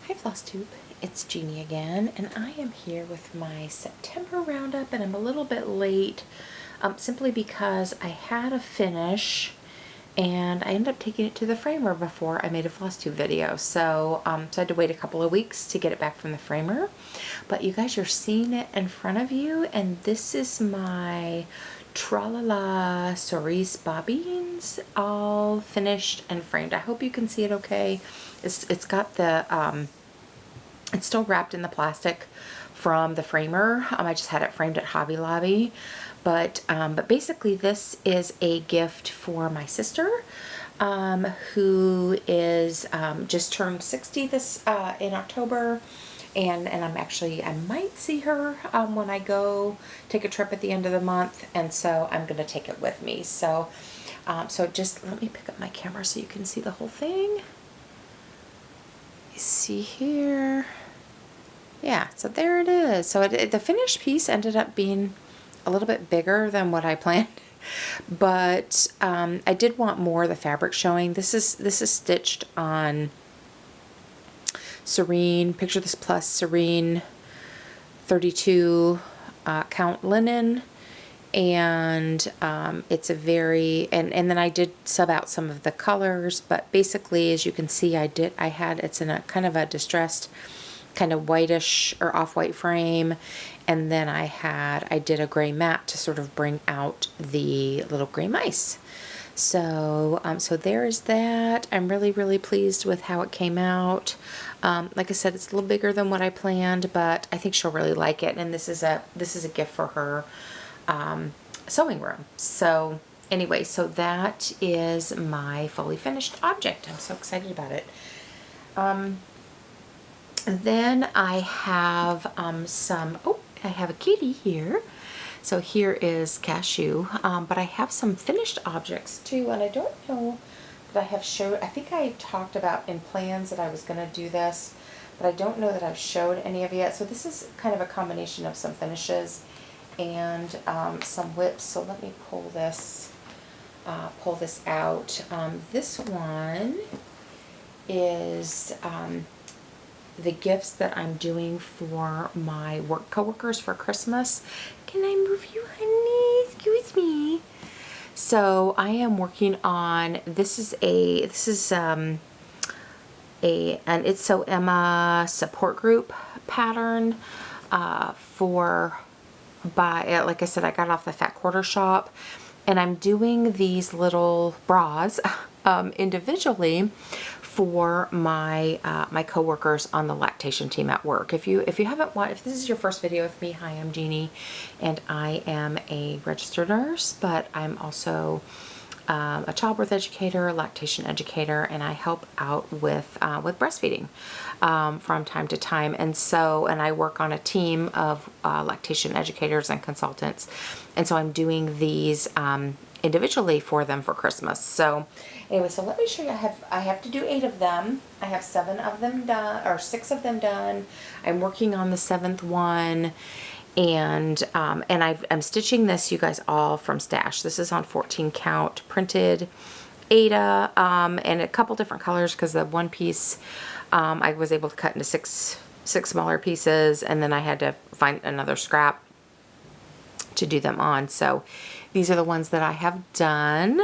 Hi Flosstube, it's Jeannie again, and I am here with my September roundup, and I'm a little bit late simply because I had a finish and I ended up taking it to the framer before I made a Flosstube video. So, so I had to wait a couple of weeks to get it back from the framer. But you guys are seeing it in front of you, and this is my Tralala cerise bobbins all finished and framed. I hope you can see it okay. It's got the it's still wrapped in the plastic from the framer. I just had it framed at Hobby Lobby, but basically this is a gift for my sister, who is just turned 60 this in October. And I might see her when I go take a trip at the end of the month, and so I'm gonna take it with me. So, so just let me pick up my camera so you can see the whole thing. You see here, yeah. So there it is. So the finished piece ended up being a little bit bigger than what I planned, but I did want more of the fabric showing. This is stitched on Serene, picture this plus Serene 32 count linen, and it's a very, and then I did sub out some of the colors, but basically, as you can see, it's in a kind of a distressed kind of whitish or off-white frame, and then I did a gray matte to sort of bring out the little gray mice. So, so there's that. I'm really pleased with how it came out. Like I said, it's a little bigger than what I planned, but I think she'll really like it. And this is a gift for her sewing room. So anyway, so that is my fully finished object. I'm so excited about it. Then I have I have a kitty here. So here is Cashew, but I have some finished objects too, and I don't know that I have showed. I think I talked about in plans that I was going to do this, but I don't know that I've showed any of it yet. So this is kind of a combination of some finishes and some WIPS. So let me pull this out. This one is the gifts that I'm doing for my work coworkers for Christmas. Can I move you, honey? Excuse me. So I am working on, this is an It's So Emma support group pattern like I said, I got it off the Fat Quarter Shop, and I'm doing these little bras individually for my my coworkers on the lactation team at work. If this is your first video with me, hi, I'm Jeannie, and I am a registered nurse, but I'm also a childbirth educator, a lactation educator, and I help out with breastfeeding from time to time. And I work on a team of lactation educators and consultants, and so I'm doing these individually for them for Christmas. So anyway, so let me show you. I have to do 8 of them. I have 7 of them done, or 6 of them done. I'm working on the 7th one, and I'm stitching this, you guys, all from stash. This is on 14 count printed Aida, and a couple different colors, because the one piece I was able to cut into six smaller pieces, and then I had to find another scrap to do them on. So these are the ones that I have done.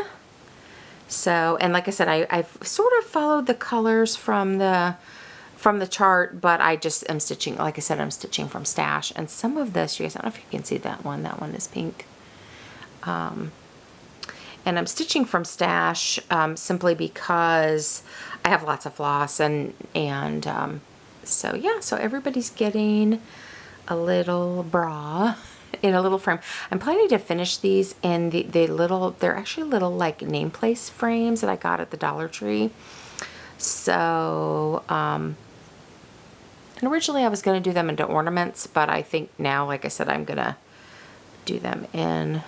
So, and like I said, I've sort of followed the colors from the chart, but I just am stitching, like I said, I'm stitching from stash. And some of this, you guys, I don't know if you can see that one is pink. And I'm stitching from stash simply because I have lots of floss, and so yeah, so everybody's getting a little bra in a little frame. I'm planning to finish these in they're actually little like name place frames that I got at the Dollar Tree. So, and originally I was going to do them into ornaments, but I think now, like I said, I'm going to do them in,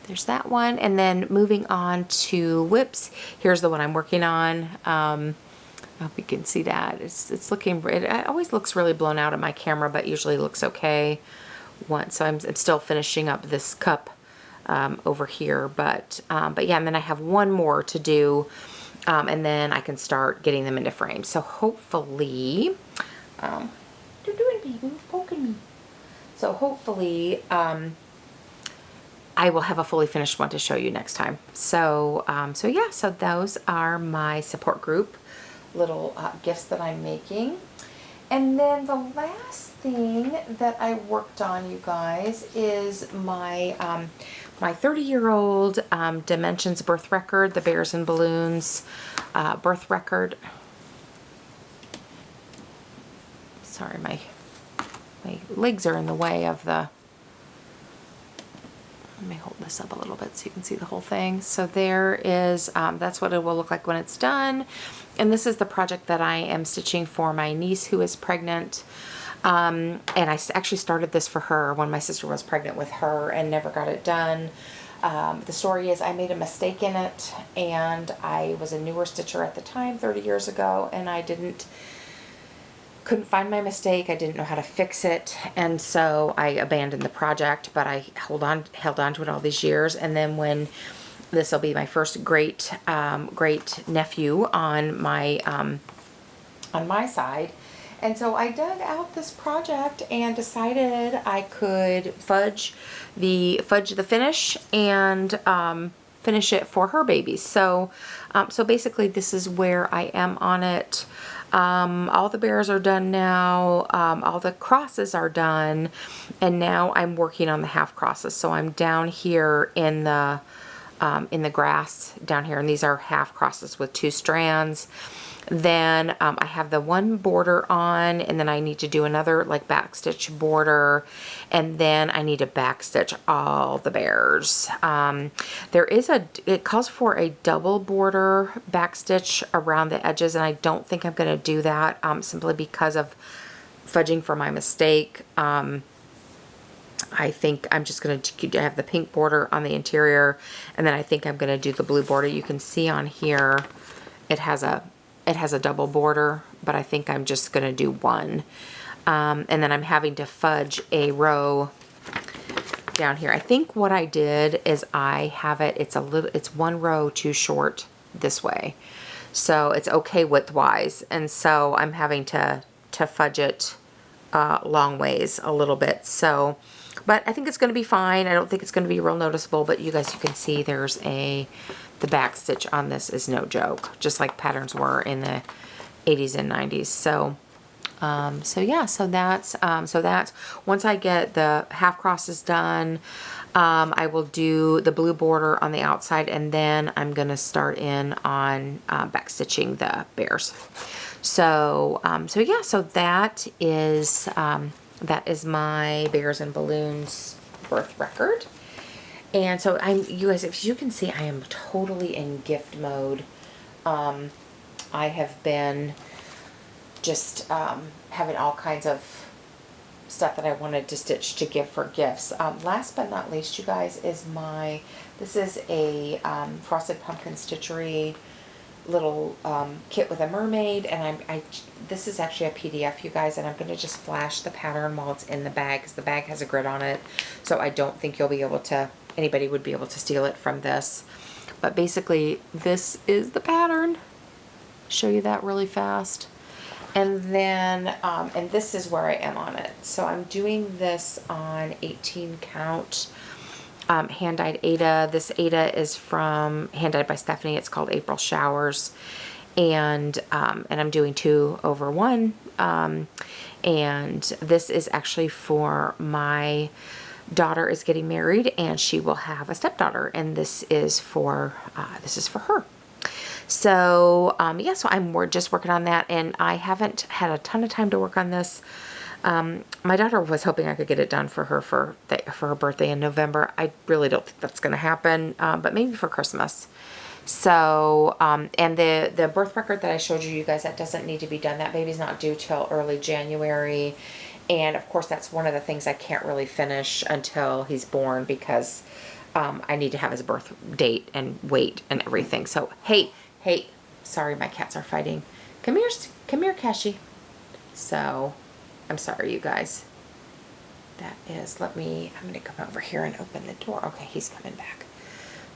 there's that one. And then moving on to WIPS, here's the one I'm working on. I hope you can see that. It's looking, it always looks really blown out in my camera, but usually looks okay. So I'm still finishing up this cup over here, but yeah, and then I have one more to do and then I can start getting them into frames. So hopefully, what you doing, baby? You're poking me. So hopefully, I will have a fully finished one to show you next time. So, so yeah, so those are my support group little gifts that I'm making. And then the last thing that I worked on, you guys, is my my 30-year-old Dimensions birth record, the Bears and Balloons birth record. Sorry, my legs are in the way of the. Let me hold this up a little bit so you can see the whole thing. So there is, that's what it will look like when it's done. And this is the project that I am stitching for my niece who is pregnant. And I actually started this for her when my sister was pregnant with her and never got it done. The story is I made a mistake in it, and I was a newer stitcher at the time, 30 years ago, and I couldn't find my mistake. I didn't know how to fix it, and so I abandoned the project, but I held on to it all these years. And then when this will be my first great nephew on my side, and so I dug out this project and decided I could fudge the finish and finish it for her babies. So so basically this is where I am on it. All the bears are done now, all the crosses are done, and now I'm working on the half crosses. So I'm down here in the grass down here, and these are half crosses with 2 strands. Then I have the one border on, and then I need to do another like back stitch border, and then I need to back stitch all the bears. It calls for a double border back stitch around the edges, and I don't think I'm going to do that simply because of fudging for my mistake. I think I'm just going to have the pink border on the interior, and then I think I'm going to do the blue border. You can see on here it has a double border, but I think I'm just going to do one. And then I'm having to fudge a row down here. I think what I did is I have it's one row too short this way. So it's okay width-wise. And so I'm having to fudge it long ways a little bit. So, but I think it's going to be fine. I don't think it's going to be real noticeable, but you guys, you can see there's the back stitch on this is no joke, just like patterns were in the 80s and 90s. So, so yeah, so that's once I get the half crosses done, I will do the blue border on the outside, and then I'm gonna start in on back stitching the bears. So, so yeah, so that is my Bears and Balloons birth record. And so you guys, if you can see, I am totally in gift mode. I have been just having all kinds of stuff that I wanted to stitch to give for gifts. Last but not least, you guys, is this is a Frosted Pumpkin Stitchery little kit with a mermaid, and this is actually a PDF, you guys, and I'm going to just flash the pattern while it's in the bag, because the bag has a grid on it, so I don't think anybody would be able to steal it from this. But basically, this is the pattern. Show you that really fast. And then, and this is where I am on it. So I'm doing this on 18 count hand-dyed Ada. This Ada is hand-dyed by Stephanie. It's called April Showers. And I'm doing 2/1. And this is actually for my daughter is getting married, and she will have a stepdaughter, and this is for her. So yeah, so we're just working on that, and I haven't had a ton of time to work on this. My daughter was hoping I could get it done for her for her birthday in November. I really don't think that's going to happen, but maybe for Christmas. So and the birth record that I showed you guys, that doesn't need to be done. That baby's not due till early January. And of course, that's one of the things I can't really finish until he's born, because I need to have his birth date and weight and everything. So, hey, sorry, my cats are fighting. Come here, Kashi. So, I'm sorry, you guys. I'm going to come over here and open the door. Okay, he's coming back.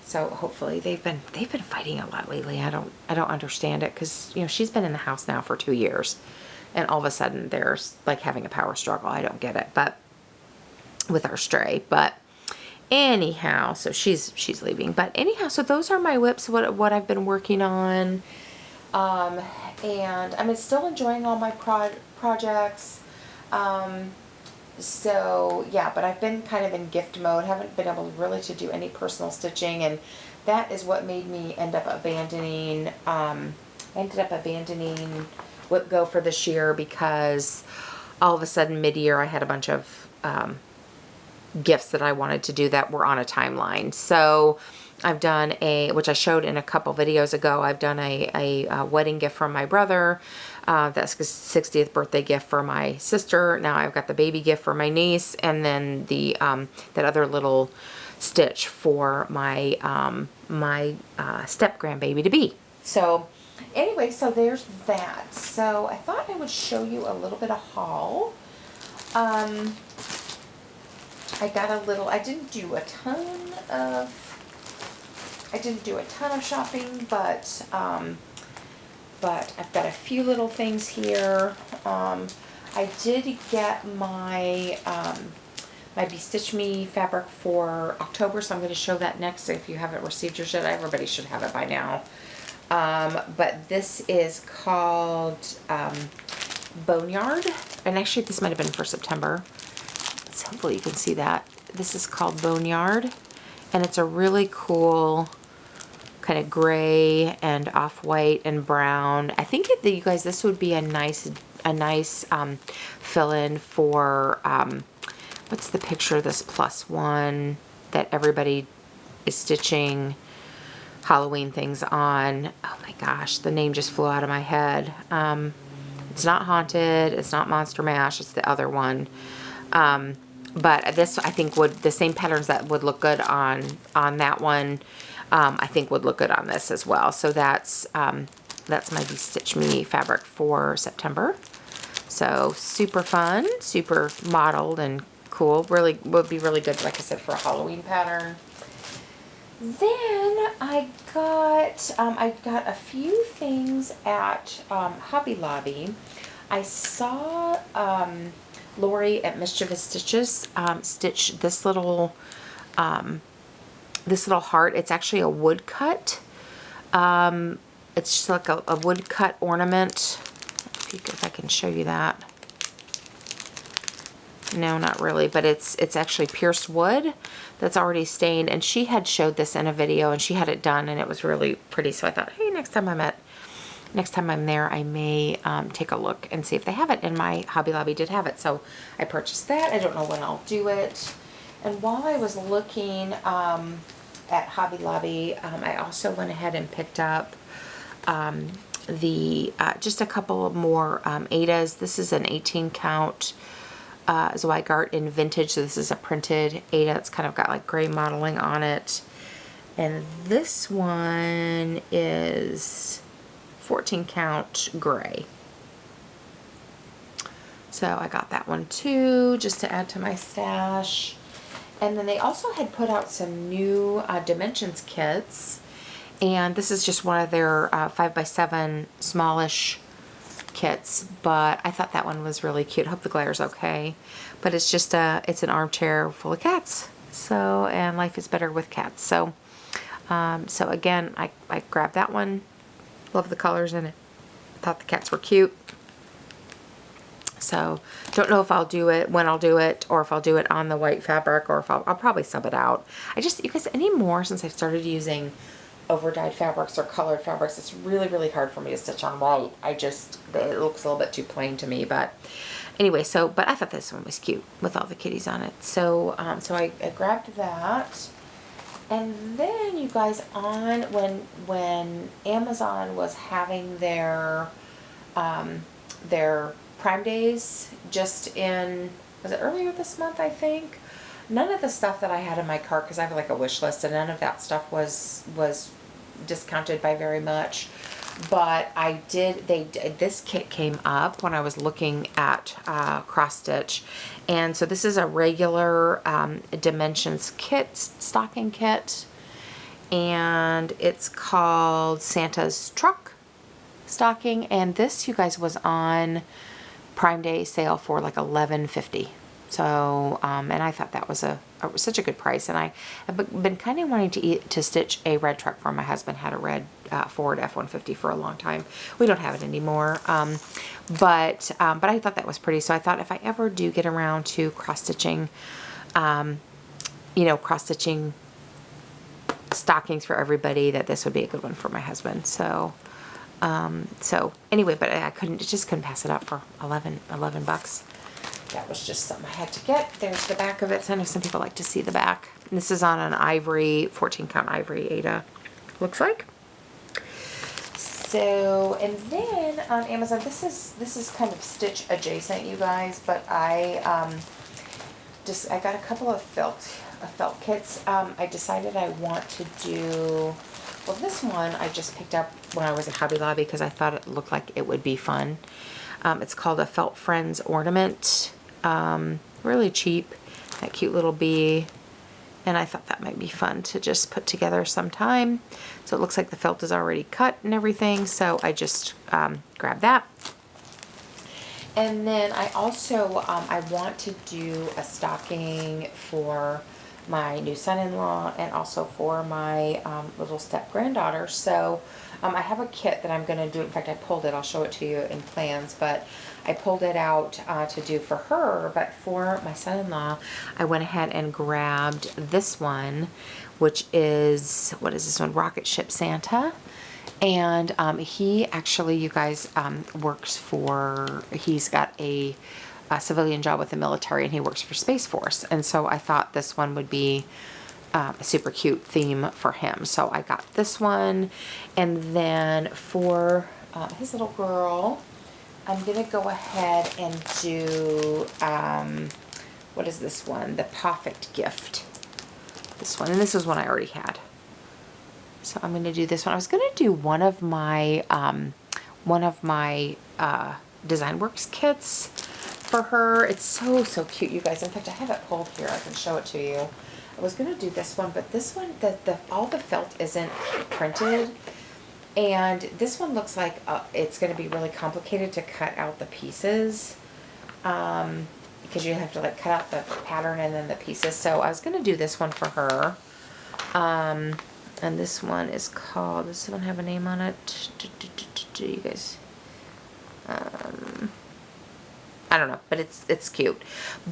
So hopefully they've been fighting a lot lately. I don't understand it, because you know, she's been in the house now for 2 years, and all of a sudden there's like having a power struggle. I don't get it, but with our stray. But anyhow, so she's leaving. But anyhow, so those are my WIPs, what I've been working on. And I'm still enjoying all my projects. So yeah, but I've been kind of in gift mode. Haven't been able really to do any personal stitching, and that is what made me end up abandoning WIP Go for this year, because all of a sudden mid-year I had a bunch of gifts that I wanted to do that were on a timeline. So I've done which I showed in a couple videos ago, I've done a wedding gift from my brother. That's his 60th birthday gift for my sister. Now I've got the baby gift for my niece, and then the that other little stitch for my step grandbaby to be. So anyway, so there's that. So I thought I would show you a little bit of haul. I didn't do a ton of shopping, but I've got a few little things here. I did get my my Be Stitch Me fabric for October, so I'm going to show that next. If you haven't received yours yet, everybody should have it by now. But this is called Boneyard, and actually this might have been for September. So hopefully you can see that. This is called Boneyard, and it's a really cool kind of gray and off-white and brown. I think you guys, this would be a nice fill-in for what's the picture of this plus one that everybody is stitching Halloween things on. Oh my gosh, the name just flew out of my head. It's not Haunted, it's not Monster Mash, it's the other one. But this, I think, the same patterns that would look good on that one, I think would look good on this as well. So that's my Be Stitch Me fabric for September. So super fun, super modeled and cool. Really would be really good, like I said, for a Halloween pattern. Then I got a few things at Hobby Lobby. I saw Lori at Mischievous Stitches stitch this little heart. It's actually a wood cut. It's just like a wood cut ornament. If I can show you that. No, not really, but it's actually pierced wood that's already stained, and she had showed this in a video, and she had it done, and it was really pretty. So I thought, hey, next time I'm there, I may take a look and see if they have it. And my Hobby Lobby did have it, so I purchased that. I don't know when I'll do it. And while I was looking at Hobby Lobby, I also went ahead and picked up just a couple more Adas. This is an 18 count Zweigart in vintage. So this is a printed Ada. It's kind of got like gray modeling on it. And this one is 14 count gray. So I got that one too, just to add to my stash. And then they also had put out some new Dimensions kits. And this is just one of their 5x7 smallish kits, but I thought that one was really cute. Hope the glare's okay. But it's just it's an armchair full of cats. So, and life is better with cats. So, so again, I grabbed that one. Love the colors in it. Thought the cats were cute. So, don't know if I'll do it, when I'll do it, or if I'll do it on the white fabric, or if I'll probably sub it out. You guys, anymore since I've started using over-dyed fabrics or colored fabrics, it's really, really hard for me to stitch on white. It looks a little bit too plain to me, but anyway, but I thought this one was cute with all the kitties on it. So, so I grabbed that. And then you guys, when Amazon was having their Prime Days just was it earlier this month, I think? None of the stuff that I had in my cart, because I have like a wish list, and none of that stuff was discounted by very much. But this kit came up when I was looking at cross stitch, and so this is a regular Dimensions kit, stocking kit, and it's called Santa's Truck stocking, and this, you guys, was on Prime Day sale for like $11.50. So, and I thought that was such a good price, and I have been kind of wanting to stitch a red truck for my husband. Had a red Ford F-150 for a long time. We don't have it anymore, but I thought that was pretty. So I thought if I ever do get around to cross-stitching, cross-stitching stockings for everybody, that this would be a good one for my husband. So anyway, but it just couldn't pass it up for 11 bucks. That was just something I had to get. There's the back of it. So I know some people like to see the back. And this is on an ivory, 14 count ivory Ada, looks like. So, and then on Amazon, this is kind of stitch adjacent, you guys, but I got a couple of felt kits. I decided I want to do, well, this one I just picked up when I was at Hobby Lobby because I thought it looked like it would be fun. It's called a Felt Friends Ornament. Really cheap, that cute little bee, and I thought that might be fun to just put together sometime. So it looks like the felt is already cut and everything, so I just grabbed that. And then I also I want to do a stocking for my new son-in-law and also for my little step-granddaughter. So I have a kit that I'm going to do. In fact, I pulled it. I'll show it to you in plans, but I pulled it out to do for her. But for my son-in-law, I went ahead and grabbed this one, which is, what is this one? Rocket Ship Santa. And he actually, you guys, works for, he's got a civilian job with the military, and he works for Space Force. And so I thought this one would be a super cute theme for him. So I got this one. And then for his little girl, I'm going to go ahead and do, what is this one? The Perfect Gift. This one. And this is one I already had. So I'm going to do this one. I was going to do one of my Design Works kits for her. It's so cute, you guys. In fact, I have it pulled here. I can show it to you. I was going to do this one, but this one, all the felt isn't printed. And this one looks like it's going to be really complicated to cut out the pieces. Because you have to like cut out the pattern and then the pieces. So I was going to do this one for her. And this one is called, does this one have a name on it? You guys, I don't know, but it's cute.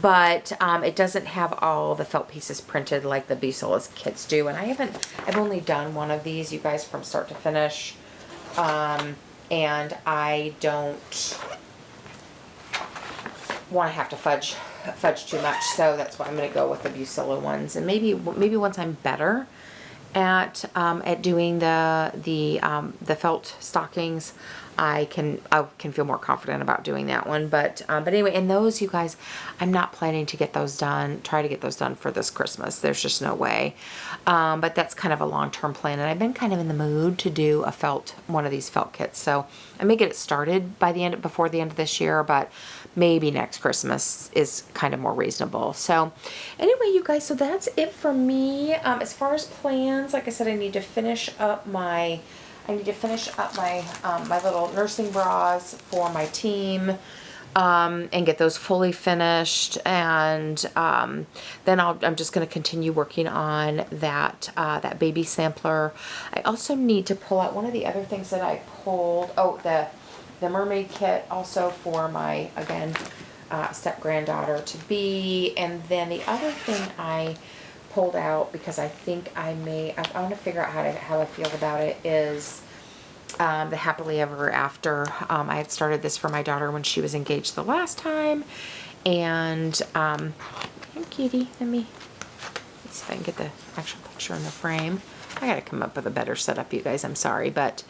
But it doesn't have all the felt pieces printed like the Beasola's kits do. And I've only done one of these, you guys, from start to finish. And I don't want to have to fudge too much, so that's why I'm going to go with the Beasola ones. And maybe once I'm better at doing the felt stockings, I can feel more confident about doing that one. But anyway, and those, you guys, I'm not planning to get those done, try to get those done for this Christmas. There's just no way. But that's kind of a long-term plan, and I've been kind of in the mood to do one of these felt kits. So I may get it started before the end of this year, but maybe next Christmas is kind of more reasonable. So anyway, you guys, so that's it for me. As far as plans, like I said, I need to finish up my my little nursing bras for my team, and get those fully finished. And then I'm just going to continue working on that baby sampler. I also need to pull out one of the other things that I pulled. Oh, the mermaid kit also for my, again, step-granddaughter to be. And then the other thing I pulled out, because I think I want to figure out how I feel about it, is the Happily Ever After. I had started this for my daughter when she was engaged the last time. And, hey kitty, let me see if I can get the actual picture in the frame. I gotta come up with a better setup, you guys. I'm sorry, but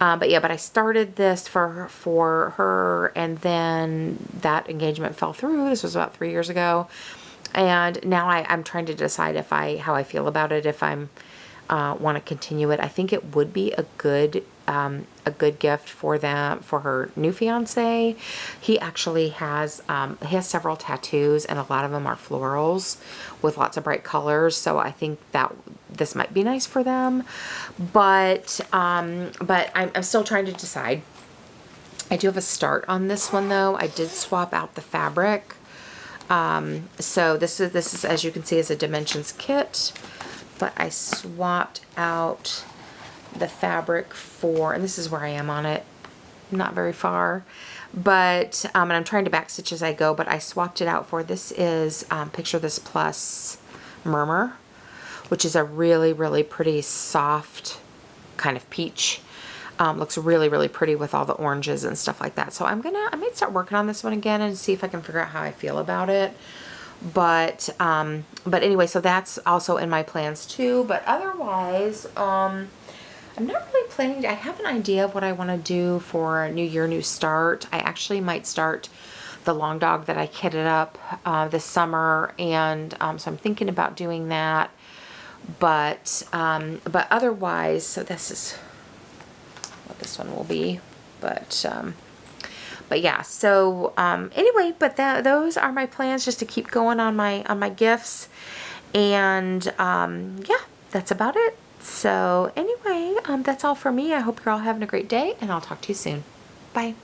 yeah. But I started this for her, and then that engagement fell through. This was about 3 years ago, and now I'm trying to decide how I feel about it. If I'm want to continue it, I think it would be a good a good gift for them, for her new fiance. He actually has, he has several tattoos, and a lot of them are florals with lots of bright colors. So I think that this might be nice for them, but I'm still trying to decide. I do have a start on this one though. I did swap out the fabric. So this is, as you can see, is a dimensions kit, but I swapped out the fabric for, and this is where I am on it, not very far, but, and I'm trying to back stitch as I go, but I swapped it out for, this is, Picture This Plus Murmur, which is a really, really pretty soft kind of peach. Looks really, really pretty with all the oranges and stuff like that. So I might start working on this one again and see if I can figure out how I feel about it. But anyway, so that's also in my plans too. But otherwise, I'm not really planning. I have an idea of what I want to do for New Year, New Start. I actually might start the long dog that I kitted up this summer, and so I'm thinking about doing that. But otherwise, so this is what this one will be. But yeah, so anyway, but those are my plans, just to keep going on my gifts, and yeah, that's about it. So anyway, that's all for me. I hope you're all having a great day, and I'll talk to you soon. Bye.